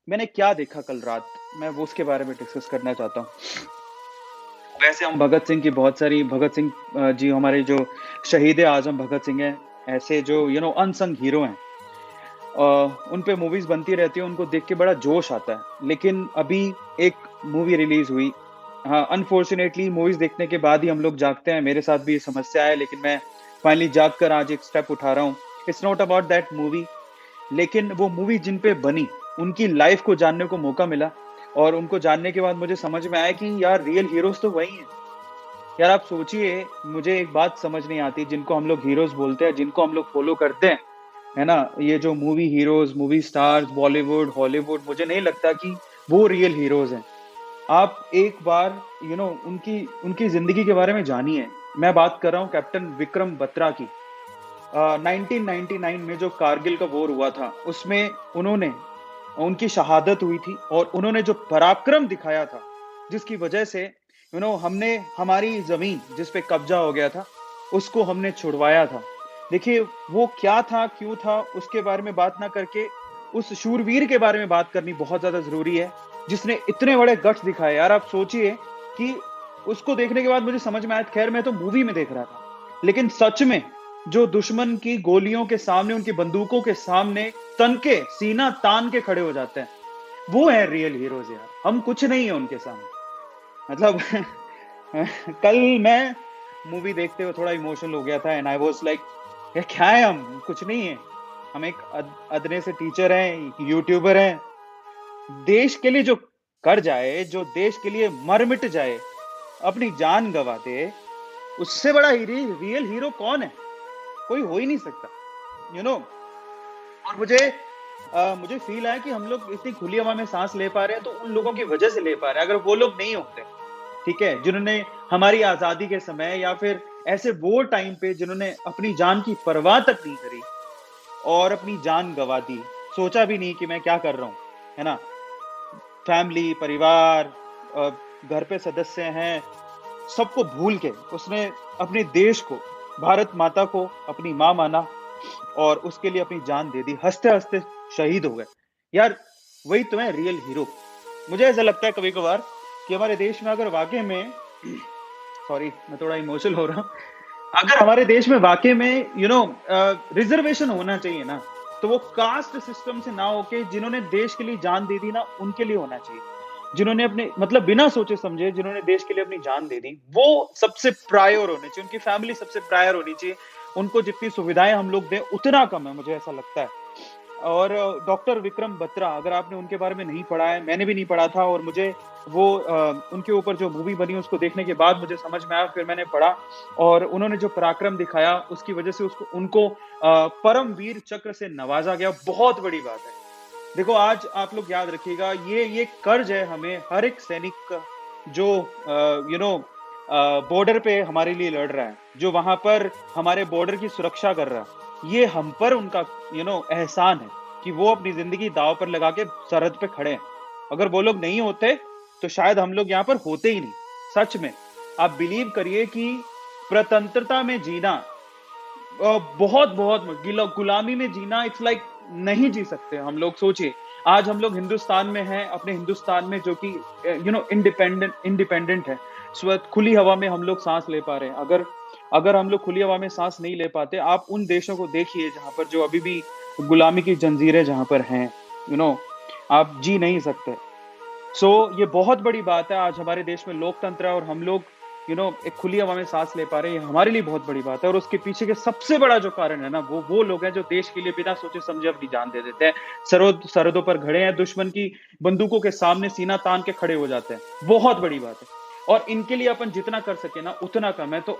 मैंने क्या देखा कल रात, मैं वो उसके बारे में डिस्कस करना चाहता हूँ। वैसे हम भगत सिंह की बहुत सारी भगत सिंह जी हमारे जो शहीद-ए-आज़म भगत सिंह हैं, ऐसे जो अनसंग हीरो हैं। उन पे मूवीज़ बनती रहती हैं, उनको देख के बड़ा जोश आता है। लेकिन अभी एक मूवी रिलीज़ हुई। हाँ, अनफॉर्च्यूनेटली मूवीज़ देखने के बाद ही हम लोग जागते हैं, मेरे साथ भी ये समस्या है, लेकिन मैं फाइनली जाग कर आज एक स्टेप उठा रहा हूँ। It's not about that movie, लेकिन वो मूवी जिन पे बनी, उनकी लाइफ़ को जानने को मौका मिला और उनको जानने के बाद मुझे समझ में आया कि यार रियल हीरोज़ तो वही हैं। यार आप सोचिए, मुझे एक बात समझ नहीं आती, जिनको हम लोग हीरोज़ बोलते हैं, जिनको हम लोग फ़ॉलो करते हैं, है ना? ये जो movie heroes, movie stars, Bollywood, Hollywood, मुझे नहीं लगता कि वो रियल हीरोज़ हैं। आप एक बार उनकी उनकी ज़िंदगी के बारे में जानिए। मैं बात कर रहा हूँ कैप्टन विक्रम बत्रा की। 1999 में जो कारगिल का वॉर हुआ था, उसमें उन्होंने उनकी शहादत हुई थी और उन्होंने जो पराक्रम दिखाया था, जिसकी वजह से हमने हमारी ज़मीन जिस पे कब्ज़ा हो गया था, उसको हमने छुड़वाया था। देखिए, वो क्या था, क्यों था, उसके बारे में बात ना करके, उस शूरवीर के बारे में बात करनी बहुत ज़्यादा ज़रूरी है, जिसने इतने बड़े गट्स दिखाए। यार आप सोचिए कि उसको देखने के बाद मुझे समझ में आया, खैर मैं तो मूवी में देख रहा था, लेकिन सच में जो दुश्मन की गोलियों के सामने, उनकी बंदूकों के सामने तन के, सीना तान के खड़े हो जाते हैं, वो है रियल हीरोज़ यार। हम कुछ नहीं है उनके सामने। मतलब कल मैं मूवी देखते हुए थोड़ा इमोशनल हो गया था एंड आई वाज़ लाइक यार क्या है हम? कुछ नहीं है। हम एक अदने से टीचर हैं, यूट्यूबर हैं। देश के लिए जो कर जाए, जो देश के लिए मर मिट जाए, अपनी जान गँवा दे, उससे बड़ा रियल हीरो कौन है? कोई हो ही नहीं सकता। यू नो और मुझे फ़ील आया कि हम लोग इतनी खुली हवा में साँस ले पा रहे हैं, तो उन लोगों की वजह से ले पा रहे हैं। अगर वो लोग नहीं होते, ठीक है? जिन्होंने हमारी आज़ादी के समय या फिर ऐसे वो टाइम पे जिन्होंने अपनी जान की परवाह तक नहीं करी और अपनी जान गँवा दी। सोचा भी नहीं कि मैं क्या कर रहा हूँ, है ना? फैमिली, परिवार अ, घर पे सदस्य हैं, सबको भूल के उसने अपने देश को, भारत माता को अपनी माँ माना और उसके लिए अपनी जान दे दी। हँसते-हँसते शहीद हो गए। यार, वही तो है रियल हीरो। मुझे ऐसा लगता है कभी-कभार कि हमारे देश में अगर वाक़ई में सॉरी मैं थोड़ा इमोशनल हो रहा हूँ। अगर हमारे देश में वाक़ई में रिज़र्वेशन होना चाहिए ना, तो वो कास्ट सिस्टम से ना होके जिन्होंने देश के लिए जान दे दी ना, उनके लिए होना चाहिए। जिन्होंने अपने मतलब बिना सोचे-समझे जिन्होंने देश के लिए अपनी जान दे दी, वो सबसे प्रायर होने चाहिए, उनकी फैमिली सबसे प्रायर होनी चाहिए। उनको जितनी सुविधाएँ हम लोग दें, उतना कम है, मुझे ऐसा लगता है। और डॉक्टर विक्रम बत्रा, अगर आपने उनके बारे में नहीं पढ़ा है, मैंने भी नहीं पढ़ा था और मुझे वो उनके ऊपर जो मूवी बनी उसको देखने के बाद मुझे समझ में आया, फिर मैंने पढ़ा और उन्होंने जो पराक्रम दिखाया उसकी वजह से उसको उनको परमवीर चक्र से नवाज़ा गया, बहुत बड़ी बात है। देखो आज आप लोग याद रखिएगा ये कर्ज है हमें हर एक सैनिक का जो बॉर्डर पे हमारे लिए लड़ रहा है, जो वहाँ पर हमारे बॉर्डर की सुरक्षा कर रहा है। ये हम पर उनका एहसान है कि वो अपनी ज़िंदगी दाँव पर लगा के सरहद पे खड़े हैं। अगर वो लोग नहीं होते, तो शायद हम लोग यहाँ पर होते ही नहीं। सच में, आप बिलीव करिए कि स्वतंत्रता में जीना बहुत-बहुत गुलामी में जीना इट्स लाइक नहीं जी सकते हम लोग सोचिए। आज हम लोग हिंदुस्तान में हैं, अपने हिंदुस्तान में जो कि इंडिपेंडेंट इंडिपेंडेंट है। खुली हवा में हम लोग साँस ले पा रहे हैं। अगर अगर हम लोग खुली हवा में साँस नहीं ले पाते, आप उन देशों को देखिए जहाँ पर जो अभी भी गुलामी की जंजीरें जहाँ पर हैं, यू नो आप जी नहीं सकते। सो ये बहुत बड़ी बात है, आज हमारे देश में लोकतंत्र है और हम लोग एक खुली हवा में साँस ले पा रहे हैं, ये हमारे लिए बहुत बड़ी बात है और उसके पीछे के सबसे बड़ा जो कारण है ना, वो लोग हैं जो देश के लिए बिना सोचे-समझे अपनी जान दे देते हैं। सरहदों पर खड़े हैं, दुश्मन की बंदूकों के सामने सीना तान के खड़े हो जाते हैं। बहुत बड़ी बात है और इनके लिए अपन जितना कर सके ना, उतना कम है। तो